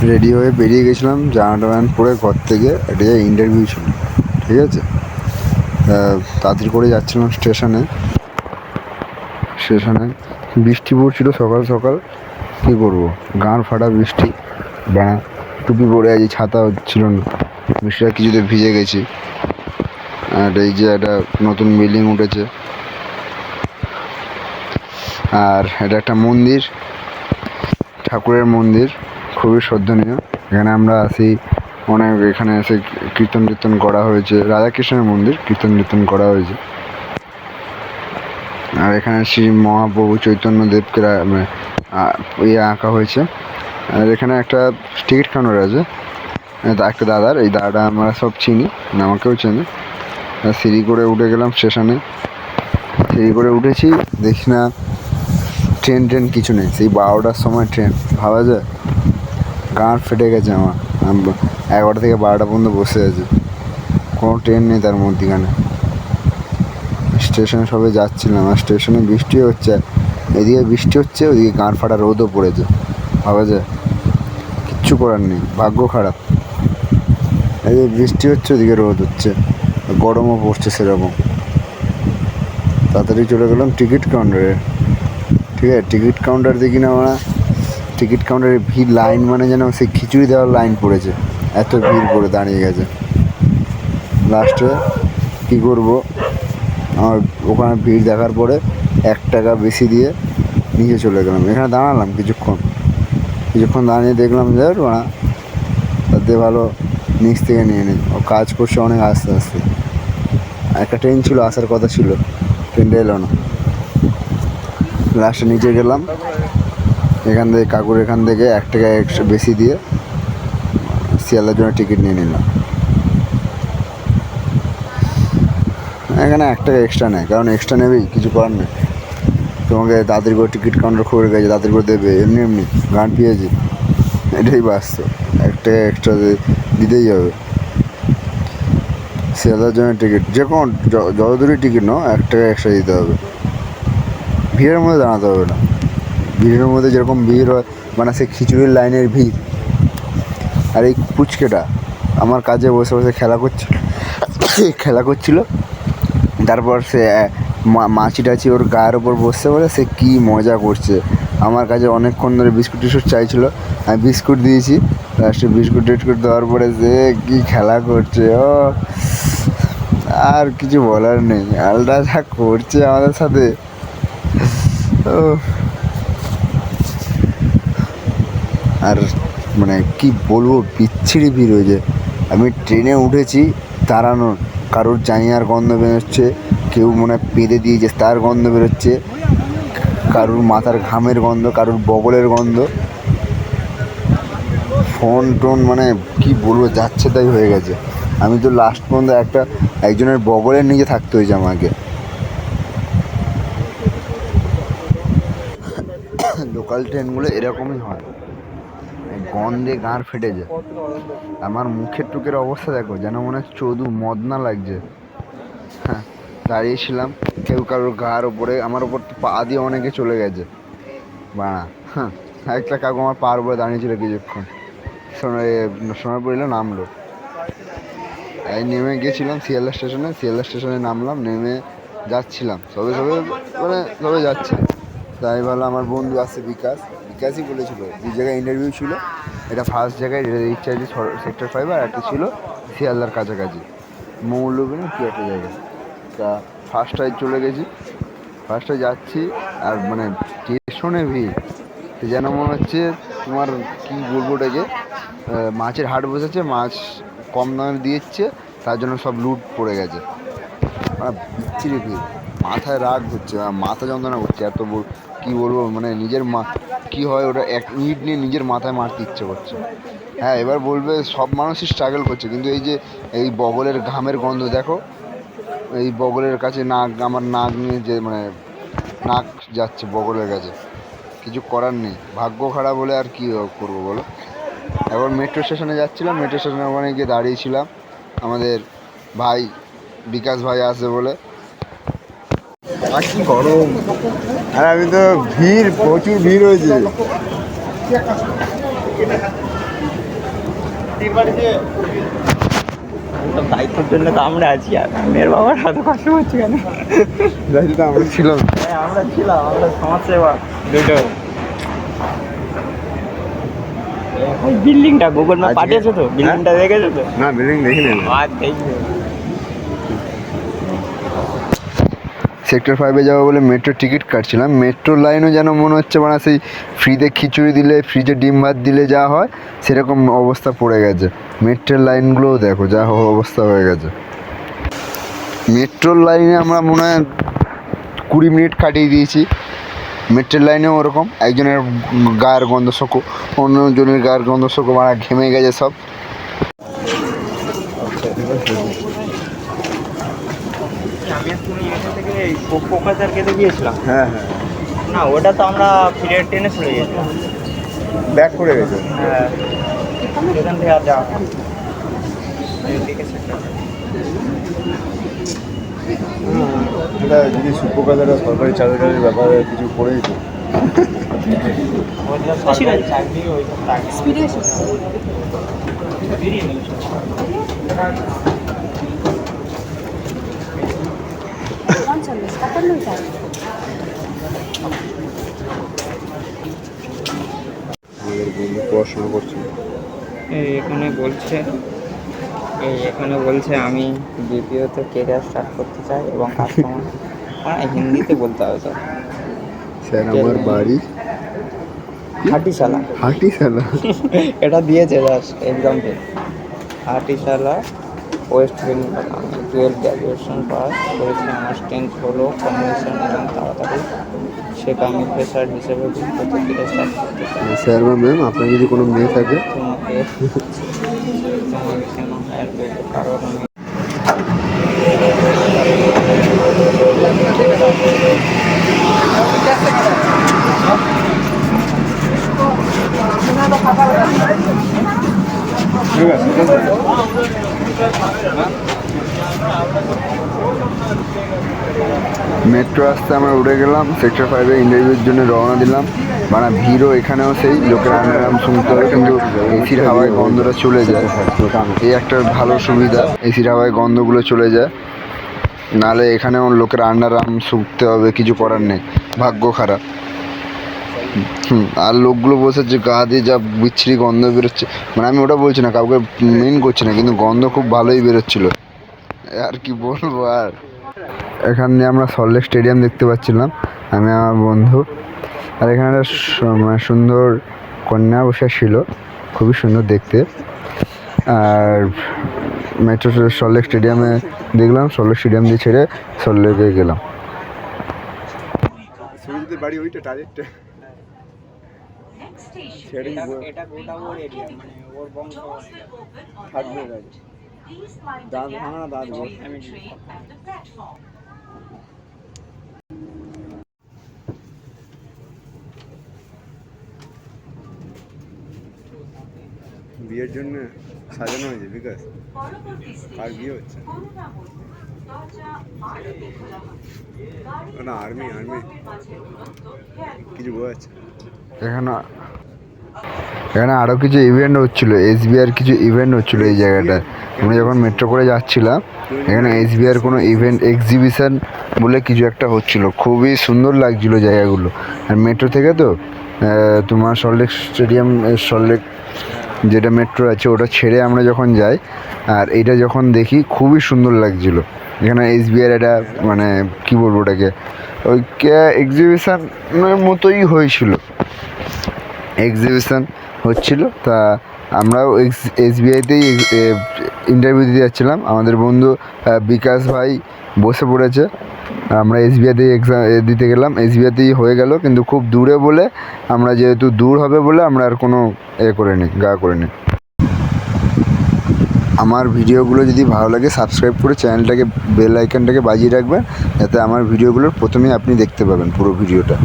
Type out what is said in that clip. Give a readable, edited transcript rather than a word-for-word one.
Ready হয়ে বেরিয়ে গেছিলাম জামা প্যান্ট পরে ঘর থেকে। একটা ইন্টারভিউ ছিল, ঠিক আছে। তাড়াতাড়ি করে যাচ্ছিলাম স্টেশনে বৃষ্টি পড়ছিল সকাল সকাল। কী করবো, গান ফাটা বৃষ্টি, বাঁ টুপি পরে আছি, ছাতা ছিল না, বৃষ্টিটা কিছুতে ভিজে গেছি। আর এই যে একটা নতুন বিল্ডিং উঠেছে, আর এটা একটা মন্দির, ঠাকুরের মন্দির, খুবই শ্রদ্ধনীয়। এখানে আমরা আসি অনেক, এখানে এসে কীর্তন টীর্তন করা হয়েছে, রাধাকৃষ্ণের মন্দির, কীর্তন টীর্তন করা হয়েছে। আর এখানে শ্রী মহাপ্রভু চৈতন্যদেবকে আঁকা হয়েছে। আর এখানে একটা টিকিট কাউন্টার আছে, একটা দাদার, এই দাদাটা আমরা সব চিনি, আমাকেও চেনে। সিঁড়ি করে উঠে গেলাম স্টেশনে। সিঁড়ি করে উঠেছি, দেখি না ট্রেন কিছু নেই। সেই 12টার সময় ট্রেন, ভাবা যায়। গাঁট ফেটে গেছে আমার। 11টা থেকে 12টা পর্যন্ত বসে আছে, কোনো ট্রেন নেই তার মধ্যিখানে। স্টেশনে সবে যাচ্ছিলাম, আর স্টেশনে বৃষ্টি হচ্ছে, এদিকে বৃষ্টি হচ্ছে, ওদিকে গাঁট ফাটা রোদও পড়েছে, ভাবা যায়। কিচ্ছু করার নেই, ভাগ্য খারাপ। এদিকে বৃষ্টি হচ্ছে, ওদিকে রোদ হচ্ছে, গরমও পড়ছে সেরকম। তাড়াতাড়ি চলে গেলাম টিকিট কাউন্টারে। ঠিক আছে, টিকিট কাউন্টার দেখি না আমরা, টিকিট কাউন্টারে ভিড়, লাইন মানে যেন সেই খিচুড়ি দেওয়ার লাইন পড়েছে, এত ভিড় করে দাঁড়িয়ে গেছে। লাস্টে কী করবো, আমার ওখানে ভিড় দেখার পরে 1 টাকা বেশি দিয়ে নিচে চলে গেলাম। এখানে দাঁড়ালাম কিছুক্ষণ দাঁড়িয়ে দেখলাম যে ওরা তাতে ভালো নিচ থেকে নিয়ে নিই, ও কাজ করছে অনেক আস্তে আস্তে। একটা ট্রেন ছিল, আসার কথা ছিল, ট্রেনটা এলো না। লাস্টে নিচে গেলাম, এখান থেকে কাকুর এখান থেকে 1 টাকা এক্সট্রা বেশি দিয়ে শিয়ালদার জন্য টিকিট নিয়ে নিলাম। এখানে 1 টাকা এক্সট্রা নেয়, কারণ এক্সট্রা নেবেই, কিছু করার নেই। তোমাকে তাড়াতাড়ি করে টিকিট কাউন্টার খুলে গেছে, তাড়াতাড়ি করে দেবে, এমনি গান পেয়েছি, এটাই বাস্তব। 1 টাকা এক্সট্রা দিতেই হবে। শিয়ালদার জন্য টিকিট, যে কোনো যত দূরই টিকিট নাও, 1 টাকা এক্সট্রা দিতে হবে। ভিড়ের মধ্যে দাঁড়াতে হবে না, ভিড়ের মধ্যে যেরকম ভিড় হয়, মানে সেই খিচুড়ির লাইনের ভিড়। আর এই পুচকেটা আমার কাজে বসে বসে খেলা করছিল। তারপর সে মাছি টাছি ওর গায়ের ওপর বসছে বলে সে কী মজা করছে। আমার কাছে অনেকক্ষণ ধরে বিস্কুট টিস্কুট চাইছিলো, আমি বিস্কুট দিয়েছি। লাস্টে বিস্কুট টিস্কুট দেওয়ার পরে সে কী খেলা করছে, ও আর কিছু বলার নেই। আলটা যা করছে আমাদের সাথে, ও আর মানে কি বলবো, বিচ্ছিরি ভিড় হয়েছে। আমি ট্রেনে উঠেছি দাঁড়ানোর, কারোর জাঙ্গিয়ার গন্ধ বেরোচ্ছে, কেউ মনে হয় পেঁদে দিয়েছে তার গন্ধ বেরোচ্ছে, কারোর মাথার ঘামের গন্ধ, কারোর বগলের গন্ধ, ফোন টোন, মানে কি বলবো, যাচ্ছে তাই হয়ে গেছে। আমি তো লাস্ট পর্যন্ত একজনের বগলের নিচে থাকতে হয়েছে আমাকে। লোকাল ট্রেনগুলো এরকমই হয়, গন্ধে গাঁড় ফেটে যায়। আমার মুখের টুকের অবস্থা দেখো, যেন মনে হয় চোদু মদনা লাগছে। হ্যাঁ, দাঁড়িয়েছিলাম, কেউ কারোর গার ওপরে, আমার ওপর পা দিয়ে অনেকে চলে গেছে বাড়া। হ্যাঁ, একটা কাকু আমার পার উপরে দাঁড়িয়েছিল কিছুক্ষণ, সময় পড়লো নামলো। এই নেমে গেছিলাম শিয়ালদা স্টেশনে নামলাম, নেমে যাচ্ছিলাম, সবে যাচ্ছি। তাই ভালো, আমার বন্ধু আছে বিকাশই বলেছিল 2 জায়গায় ইন্টারভিউ ছিল। এটা ফার্স্ট জায়গায় রিচার্জ সেক্টর 5, আর একটা ছিল শিয়ালদার কাছাকাছি মৌলভীন কি একটা জায়গায়। তা ফার্স্টটায় চলে গেছি, ফার্স্টটায় যাচ্ছি, আর মানে স্টেশনে ভিড়, যেন মনে হচ্ছে তোমার কী বলবো ওটাকে, মাছের হাট বসেছে, মাছ কম দামে দিচ্ছে, তার জন্য সব লুট পড়ে গেছে। বিচ্ছিরি ভিড়, মাথায় রাগ হচ্ছে, মাথা যন্ত্রণা করছে, এত কী বলবো, মানে নিজের কী হয় ওটা, 1 মিনিট নিয়ে নিজের মাথায় মারতে ইচ্ছে করছে। হ্যাঁ, এবার বলবে সব মানুষই স্ট্রাগল করছে, কিন্তু এই যে এই বগলের ঘামের গন্ধ দেখো, এই বগলের কাছে আমার নাক নিয়ে যে মানে নাক যাচ্ছে বগলের কাছে, কিছু করার নেই, ভাগ্য খারাপ বলে আর কী করবো বলো। এবার মেট্রো স্টেশনে যাচ্ছিলাম, মেট্রো স্টেশনে ওখানে গিয়ে দাঁড়িয়েছিলাম, আমাদের ভাই বিকাশ ভাই আসবে বলে। কি গরম, আর আমি তো প্রচুর ভিড় হয়েছে। দায়িত্বের জন্য তো আমরা আছি, আর মেয়ের বাবার এত কষ্ট হচ্ছে কেন? দায়িত্ব আমরা ছিলাম। হ্যাঁ আমরা ছিলাম, আমরা সমাজসেবা দুটো। বিল্ডিংটা গুগল ম্যাপ পাঠিয়েছো তো? বিল্ডিংটা দেখেছো তো? না, বিল্ডিং দেখিনি। আর দেখবে সেক্টর 5-এ যাবো বলে মেট্রো টিকিট কাটছিলাম। মেট্রো লাইনও যেন মনে হচ্ছে মানে সেই ফ্রিতে খিচুড়ি দিলে, ফ্রিজে ডিম ভাত দিলে যা হয় সেরকম অবস্থা পড়ে গেছে। মেট্রোর লাইনগুলোও দেখো যা অবস্থা হয়ে গেছে। মেট্রোর লাইনে আমরা মনে হয় 20 মিনিট কাটিয়ে দিয়েছি। মেট্রোর লাইনেও ওরকম, একজনের গায়ের গন্ধ শোকো, অন্যজনের গায়ের গন্ধ শোকো, মানে ঘেমে গেছে সব। আমি তুমি এখান থেকে কোকরাঝার খেতে গিয়েছিলাম। হ্যাঁ হ্যাঁ, না ওটা তো আমরা ফিরে ট্রেনে চলে গেছিলাম। ব্যাক করে গেছে। হ্যাঁ সেখান থেকে আর যাওয়া হয় না। এদিকে সেক্টর এটা যদি সুপ্রকাজারা সরকারি চাকরির ব্যাপারে কিছু করেছে। ওইটা সরকারি চাকরি, ওইটা চাকরি স্পিডে এসে বেরিয়ে গেল সব। পঞ্চাশ টাকার নয় টাকা। আমাদের বন্ধু পড়াশোনা করছে। এখানে বলছে আমি বিপিওতে কেরিয়ার স্টার্ট করতে চাই এবং কাস্টমার হিন্দিতে বলতে হবে তো। স্যার আমার বাড়ি হাটিশালা। হাটিশালা। এটা দিয়েছে দাস এক্সাম্পল। হাটিশালা ওয়েস্ট বেঙ্গল। আমি 12 গ্র্যাজুয়েশন পাস করেছি। আমার স্ট্রেংথ হলো কম্বিনেশন এবং তাড়াতাড়ি শেখা। আমি ফ্রেশার হিসেবে প্রতিক্রিয়া স্টার্ট করতে চাই। স্যার বা ম্যাম, আপনার যদি কোনো মেয়ে থাকে তোমাকে কেন হায়ার করবো? কারণ আমি মেট্রো আসতে আমরা উঠে গেলাম। সেক্টর 5-এ ইন্টারভিউর জন্য রওনা দিলাম। মানে ভিড়ও এখানেও সেই লোকের আরাম শুনতে হবে, কিন্তু এসির হাওয়ায় গন্ধটা চলে যায়। এই একটা ভালো সুবিধা, এসির হাওয়ায় গন্ধগুলো চলে যায়। নাহলে এখানেও লোকের আরাম শুকতে হবে, কিছু করার নেই, ভাগ্য খারাপ। আর লোকগুলো বসেছে, গা দিয়ে যা বিচ্ছিরি গন্ধ বেরোচ্ছে। মানে আমি ওটা বলছি না, কাউকে মেন করছি না, কিন্তু গন্ধ খুব ভালোই বেরোচ্ছিল। আর কি বলবো। আর এখান দিয়ে আমরা সল্টলেক স্টেডিয়াম দেখতে পাচ্ছিলাম, আমি আমার বন্ধু। আর এখানে একটা মানে সুন্দর কন্যা বসে ছিল, খুবই সুন্দর দেখতে। আর মেট্রো সল্টলেক স্টেডিয়ামে দেখলাম, সল্টলেক স্টেডিয়াম দিয়ে ছেড়ে সল্টলেকে গেলাম। বাড়ি ওইটা ডাইরেক্ট এটা গোটা ওর এরিয়া, মানে ওর বংশ থাকবে দাঁত ভাঙা দাঁত বিয়ের জন্য সাজানো হয়েছে বিকাশ। আর বিয়ে হচ্ছে না, আর্মি কিছু বোঝাচ্ছে। এখানে আরও কিছু ইভেন্ট হচ্ছিলো, SBIর কিছু ইভেন্ট হচ্ছিলো এই জায়গাটায়। আমরা যখন মেট্রো করে যাচ্ছিলাম, এখানে SBIর কোনো ইভেন্ট এক্সিবিশন বলে কিছু একটা হচ্ছিলো, খুবই সুন্দর লাগছিলো জায়গাগুলো। আর মেট্রো থেকে তো তোমার সল্টলেক স্টেডিয়াম, সল্টলেক যেটা মেট্রো আছে ওটা ছেড়ে আমরা যখন যাই, আর এইটা যখন দেখি খুবই সুন্দর লাগছিলো। এখানে SBIর একটা মানে কী বলবো ওটাকে, ওই এক্সিবিশনের মতোই হয়েছিল, এক্সিবিশন হচ্ছিল। তা আমরাও SBIতেই ইন্টারভিউ দিতে যাচ্ছিলাম। আমাদের বন্ধু বিকাশ ভাই বসে পড়েছে, আমরা SBIতেই এক্সাম দিতে গেলাম। SBIতেই হয়ে গেল, কিন্তু খুব দূরে বলে আমরা, যেহেতু দূর হবে বলে আমরা আর কোনো গা করে নিই। আমার ভিডিওগুলো যদি ভালো লাগে সাবস্ক্রাইব করে চ্যানেলটাকে, বেল আইকনটাকে বাজিয়ে রাখবেন, যাতে আমার ভিডিওগুলোর প্রথমেই আপনি দেখতে পাবেন পুরো ভিডিওটা।